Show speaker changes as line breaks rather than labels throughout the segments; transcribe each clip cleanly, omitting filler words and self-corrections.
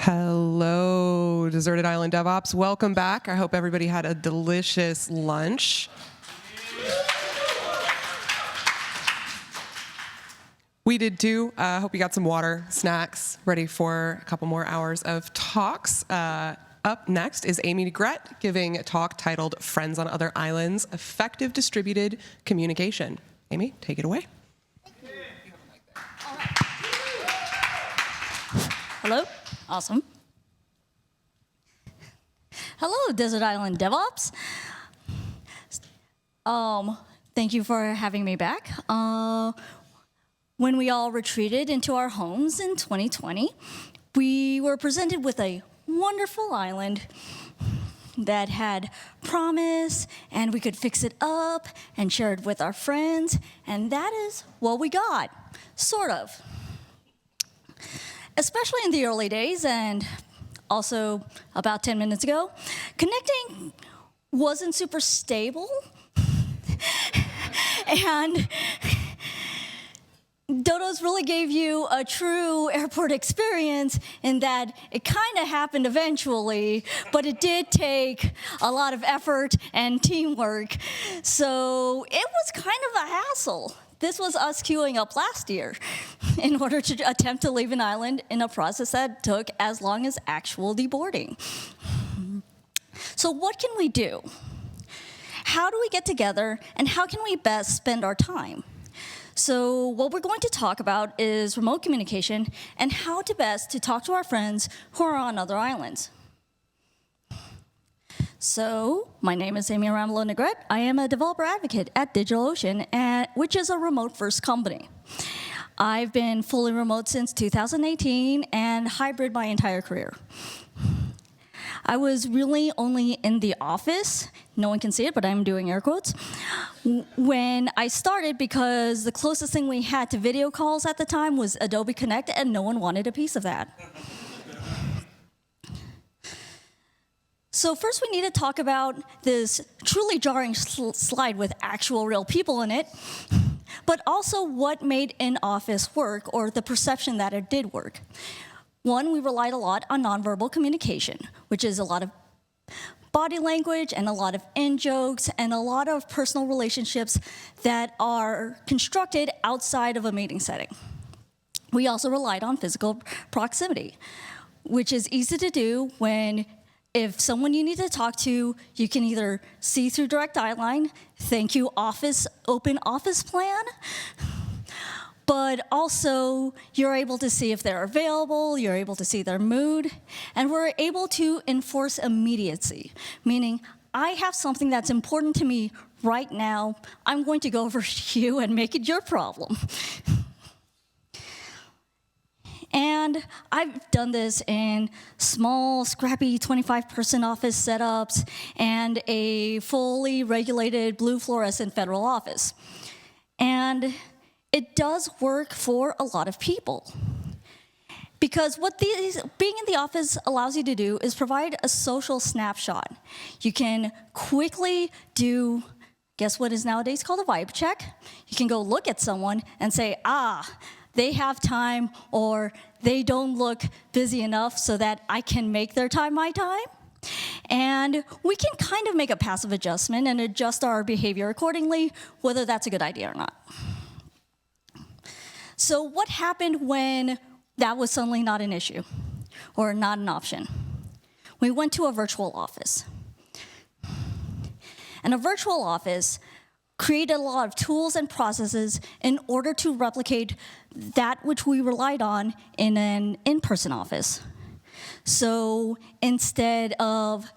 Hello, Deserted Island DevOps. Welcome back. I hope everybody had a delicious lunch. We did too. Hope you got some water, snacks, ready for a couple more hours of talks. Up next is Amy Gret giving a talk titled Friends on Other Islands, Effective Distributed Communication. Amy, take it away.
Hello? Awesome. Hello, Desert Island DevOps. Thank you for having me back. When we all retreated into our homes in 2020, we were presented with a wonderful island that had promise, and we could fix it up and share it with our friends, and that is what we got, sort of. Especially in the early days, and also about 10 minutes ago, connecting wasn't super stable, and Dodos really gave you a true airport experience in that it kind of happened eventually, but it did take a lot of effort and teamwork, so it was kind of a hassle. This was us queuing up last year in order to attempt to leave an island in a process that took as long as actual deboarding. So what can we do? How do we get together, and how can we best spend our time? So what we're going to talk about is remote communication and how to best to talk to our friends who are on other islands. So, my name is Amy Ramelo-Negret. I am a developer advocate at DigitalOcean, which is a remote-first company. I've been fully remote since 2018 and hybrid my entire career. I was really only in the office, no one can see it, but I'm doing air quotes, when I started because the closest thing we had to video calls at the time was Adobe Connect, and no one wanted a piece of that. So first we need to talk about this truly jarring slide with actual real people in it, but also what made in-office work, or the perception that it did work. One, we relied a lot on nonverbal communication, which is a lot of body language and a lot of in-jokes and a lot of personal relationships that are constructed outside of a meeting setting. We also relied on physical proximity, which is easy to do when if someone you need to talk to, you can either see through direct eye line, thank you office, open office plan, but also you're able to see if they're available, you're able to see their mood, and we're able to enforce immediacy, meaning I have something that's important to me right now, I'm going to go over to you and make it your problem. And I've done this in small, scrappy 25-person office setups and a fully regulated blue fluorescent federal office. And it does work for a lot of people. Because what being in the office allows you to do is provide a social snapshot. You can quickly do, guess what is nowadays called a vibe check? You can go look at someone and say, they have time, or they don't look busy enough so that I can make their time my time. And we can kind of make a passive adjustment and adjust our behavior accordingly, whether that's a good idea or not. So what happened when that was suddenly not an issue or not an option? We went to a virtual office. And a virtual office created a lot of tools and processes in order to replicate that which we relied on in an in-person office. So instead of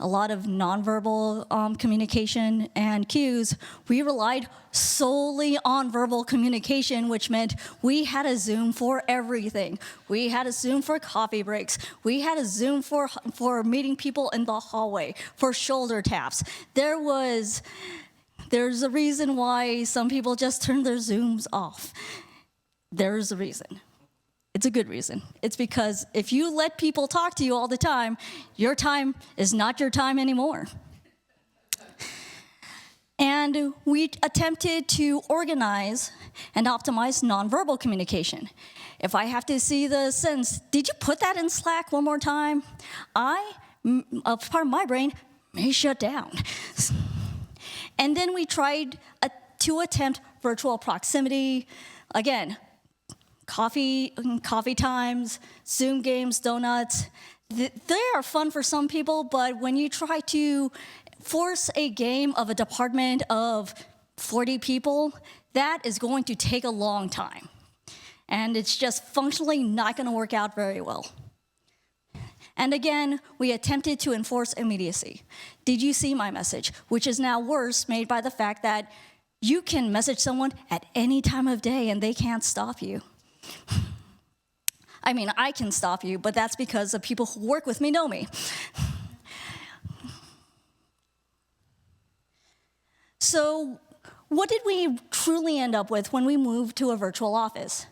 a lot of nonverbal communication and cues, we relied solely on verbal communication, which meant we had a Zoom for everything. We had a Zoom for coffee breaks. We had a Zoom for meeting people in the hallway, for shoulder taps. There's a reason why some people just turn their Zooms off. There's a reason. It's a good reason. It's because if you let people talk to you all the time, your time is not your time anymore. And we attempted to organize and optimize nonverbal communication. If I have to see the sentence, did you put that in Slack one more time? A part of my brain may shut down. And then we tried to attempt virtual proximity. Again, coffee times, Zoom games, donuts. They are fun for some people, but when you try to force a game of a department of 40 people, that is going to take a long time. And it's just functionally not going to work out very well. And again, we attempted to enforce immediacy. Did you see my message? Which is now worse, made by the fact that you can message someone at any time of day and they can't stop you. I mean, I can stop you, but that's because the people who work with me know me. So what did we truly end up with when we moved to a virtual office?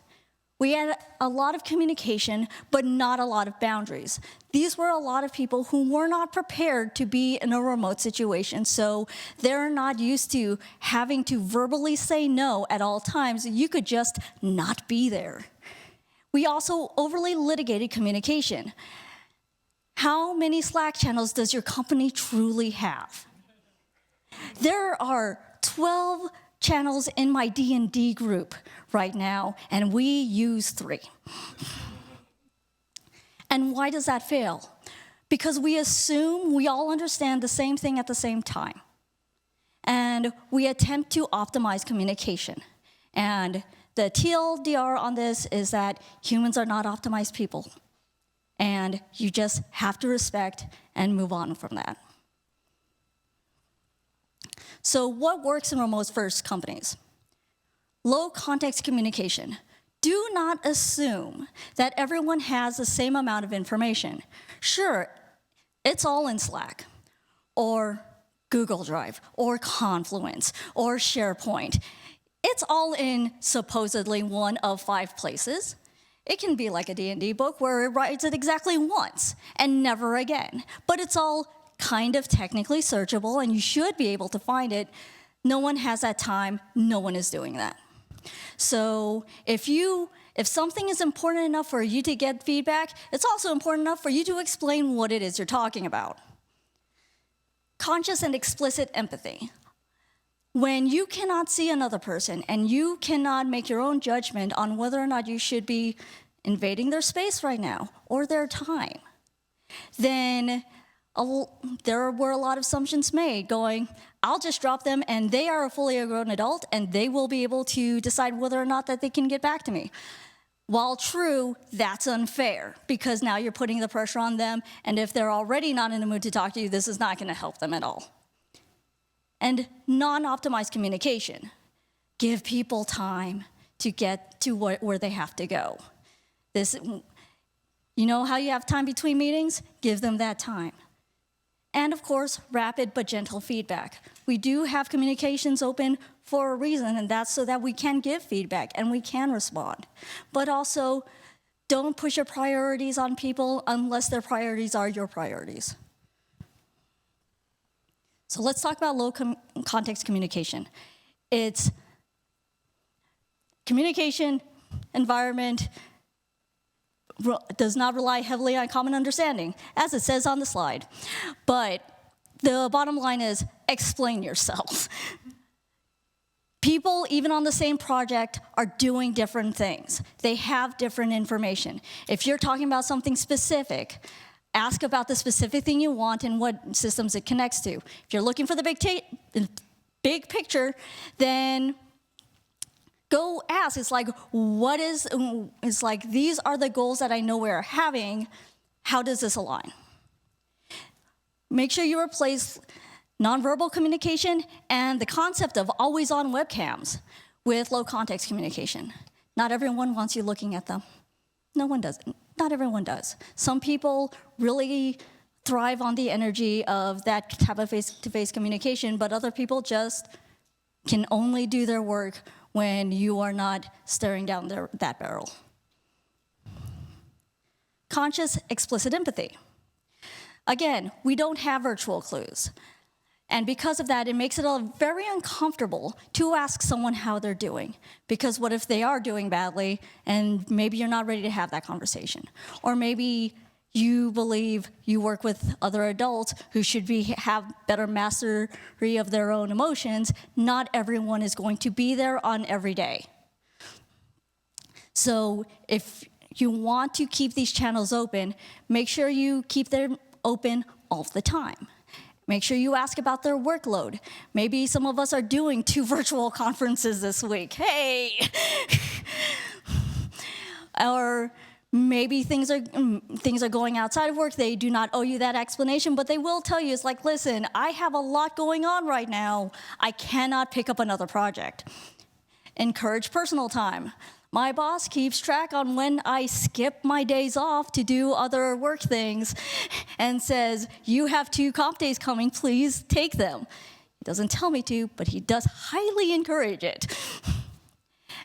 We had a lot of communication, but not a lot of boundaries. These were a lot of people who were not prepared to be in a remote situation, so they're not used to having to verbally say no at all times. You could just not be there. We also overly litigated communication. How many Slack channels does your company truly have? There are 12 channels in my D&D group right now, and we use 3. And why does that fail? Because we assume we all understand the same thing at the same time. And we attempt to optimize communication. And the TLDR on this is that humans are not optimized people. And you just have to respect and move on from that. So what works in remote-first companies? Low context communication. Do not assume that everyone has the same amount of information. Sure, it's all in Slack, or Google Drive, or Confluence, or SharePoint. It's all in supposedly one of 5 places. It can be like a D&D book where it writes it exactly once and never again. But it's all kind of technically searchable, and you should be able to find it. No one has that time. No one is doing that. So if something is important enough for you to get feedback, it's also important enough for you to explain what it is you're talking about. Conscious and explicit empathy. When you cannot see another person and you cannot make your own judgment on whether or not you should be invading their space right now or their time, then there were a lot of assumptions made going, I'll just drop them and they are a fully grown adult and they will be able to decide whether or not that they can get back to me. While true, that's unfair because now you're putting the pressure on them, and if they're already not in the mood to talk to you, this is not going to help them at all. And non-optimized communication. Give people time to get to where they have to go. You know how you have time between meetings? Give them that time. And of course, rapid but gentle feedback. We do have communications open for a reason, and that's so that we can give feedback and we can respond. But also, don't push your priorities on people unless their priorities are your priorities. So let's talk about low context communication. It's communication environment does not rely heavily on common understanding, as it says on the slide. But the bottom line is, explain yourself. People, even on the same project, are doing different things. They have different information. If you're talking about something specific, ask about the specific thing you want and what systems it connects to. If you're looking for the big picture, then go ask. It's like, these are the goals that I know we're having. How does this align? Make sure you replace nonverbal communication and the concept of always-on webcams with low-context communication. Not everyone wants you looking at them. No one does. Not everyone does. Some people really thrive on the energy of that type of face-to-face communication, but other people just can only do their work when you are not staring down that barrel. Conscious, explicit empathy. Again, we don't have virtual clues. And because of that, it makes it very uncomfortable to ask someone how they're doing. Because what if they are doing badly, and maybe you're not ready to have that conversation? Or maybe you believe you work with other adults who should have better mastery of their own emotions. Not everyone is going to be there on every day. So if you want to keep these channels open, make sure you keep them open all the time. Make sure you ask about their workload. Maybe some of us are doing 2 virtual conferences this week. Hey! Or maybe things are going outside of work. They do not owe you that explanation, but they will tell you, it's like, listen, I have a lot going on right now. I cannot pick up another project. Encourage personal time. My boss keeps track on when I skip my days off to do other work things and says, you have 2 comp days coming, please take them. He doesn't tell me to, but he does highly encourage it.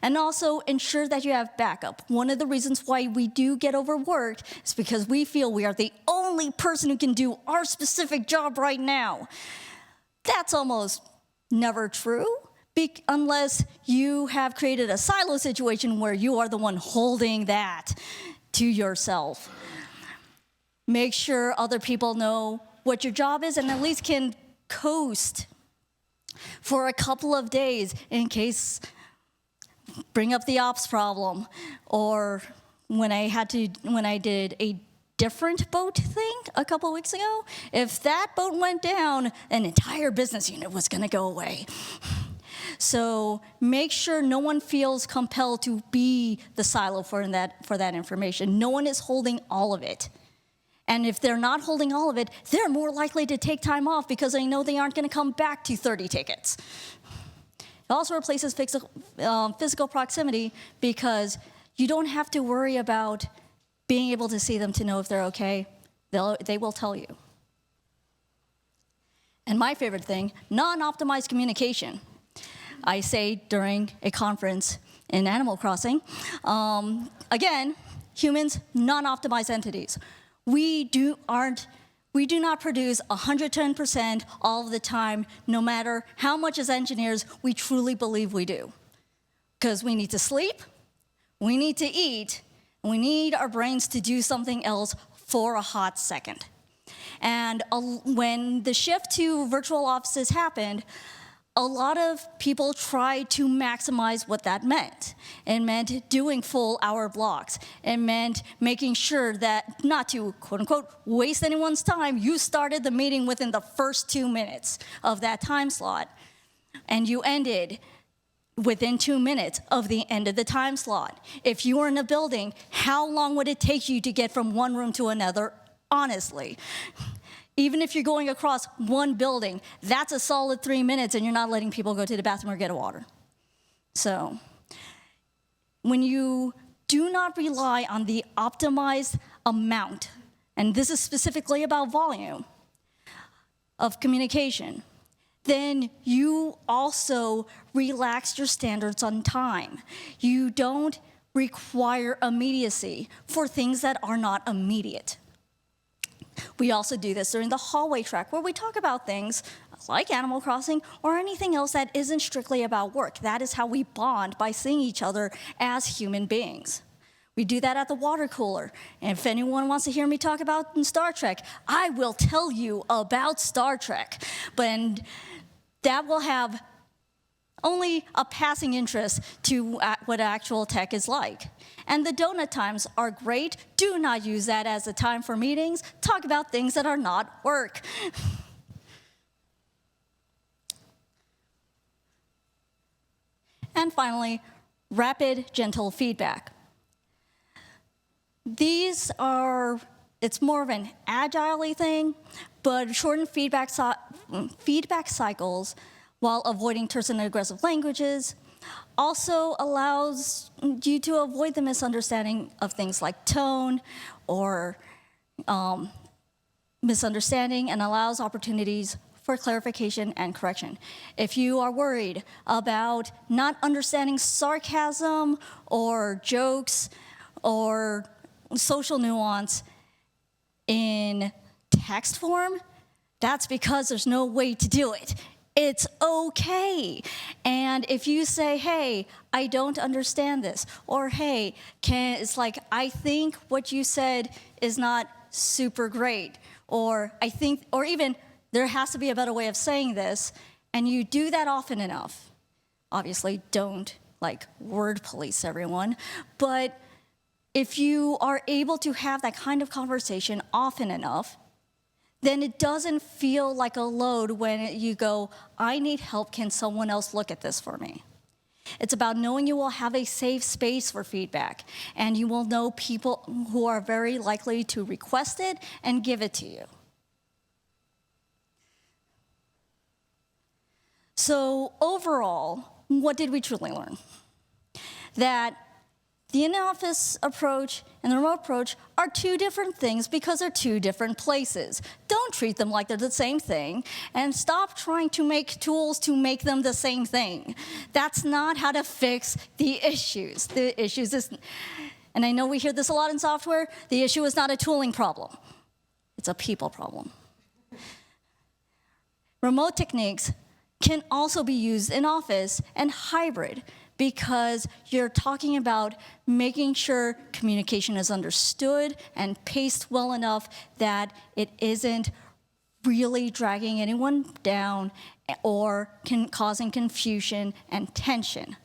And also ensure that you have backup. One of the reasons why we do get overworked is because we feel we are the only person who can do our specific job right now. That's almost never true. Unless you have created a silo situation where you are the one holding that to yourself. Make sure other people know what your job is and at least can coast for a couple of days in case, bring up the ops problem. Or when I did a different boat thing a couple weeks ago, if that boat went down, an entire business unit was gonna go away. So make sure no one feels compelled to be the silo for that information. No one is holding all of it. And if they're not holding all of it, they're more likely to take time off because they know they aren't going to come back to 30 tickets. It also replaces physical proximity because you don't have to worry about being able to see them to know if they're okay. They will tell you. And my favorite thing, non-optimized communication. I say during a conference in Animal Crossing. Again, humans, non-optimized entities. We do not produce 110% all of the time, no matter how much as engineers we truly believe we do. Because we need to sleep, we need to eat, and we need our brains to do something else for a hot second. And when the shift to virtual offices happened, a lot of people tried to maximize what that meant. It meant doing full hour blocks. It meant making sure that, not to quote unquote waste anyone's time, you started the meeting within the first 2 minutes of that time slot. And you ended within 2 minutes of the end of the time slot. If you were in a building, how long would it take you to get from one room to another, honestly? Even if you're going across one building, that's a solid 3 minutes and you're not letting people go to the bathroom or get a water. So when you do not rely on the optimized amount, and this is specifically about volume of communication, then you also relax your standards on time. You don't require immediacy for things that are not immediate. We also do this during the hallway track where we talk about things like Animal Crossing or anything else that isn't strictly about work. That is how we bond, by seeing each other as human beings. We do that at the water cooler. And if anyone wants to hear me talk about Star Trek, I will tell you about Star Trek. But that will have only a passing interest to what actual tech is like. And the donut times are great. Do not use that as a time for meetings. Talk about things that are not work. And finally, rapid, gentle feedback. These are, it's more of an agile-y thing, but shortened feedback cycles while avoiding terse and aggressive languages also allows you to avoid the misunderstanding of things like tone or misunderstanding, and allows opportunities for clarification and correction. If you are worried about not understanding sarcasm or jokes or social nuance in text form, That's because there's no way to do it. It's okay. And if you say, hey, I don't understand this, or hey, it's like, I think what you said is not super great, or I think, or even there has to be a better way of saying this, and you do that often enough. Obviously, don't like word police everyone, but if you are able to have that kind of conversation often enough, then it doesn't feel like a load when you go, I need help, can someone else look at this for me? It's about knowing you will have a safe space for feedback, and you will know people who are very likely to request it and give it to you. So overall, what did we truly learn? That the in-office approach and the remote approach are two different things because they're two different places. Don't treat them like they're the same thing, and stop trying to make tools to make them the same thing. That's not how to fix the issues. The issues is, and I know we hear this a lot in software, the issue is not a tooling problem. It's a people problem. Remote techniques can also be used in Office and hybrid, because you're talking about making sure communication is understood and paced well enough that it isn't really dragging anyone down or causing confusion and tension.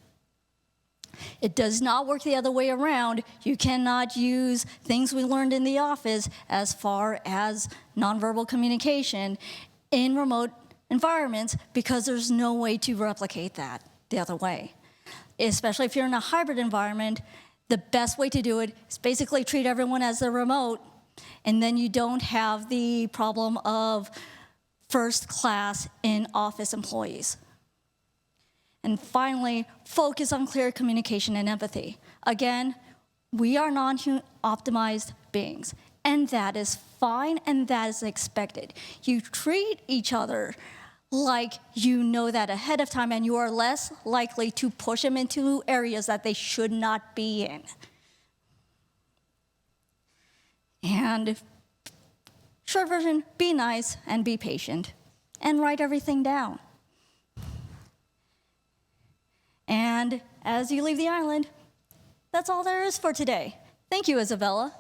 It does not work the other way around. You cannot use things we learned in the office as far as nonverbal communication in remote environments, because there's no way to replicate that the other way. Especially if you're in a hybrid environment, the best way to do it is basically treat everyone as a remote, and then you don't have the problem of first class in-office employees. And finally, focus on clear communication and empathy. Again, we are non-optimized beings, and that is fine, and that is expected. You treat each other like you know that ahead of time, and you are less likely to push them into areas that they should not be in. And short version, be nice and be patient, and write everything down. And as you leave the island, that's all there is for today. Thank you, Isabella.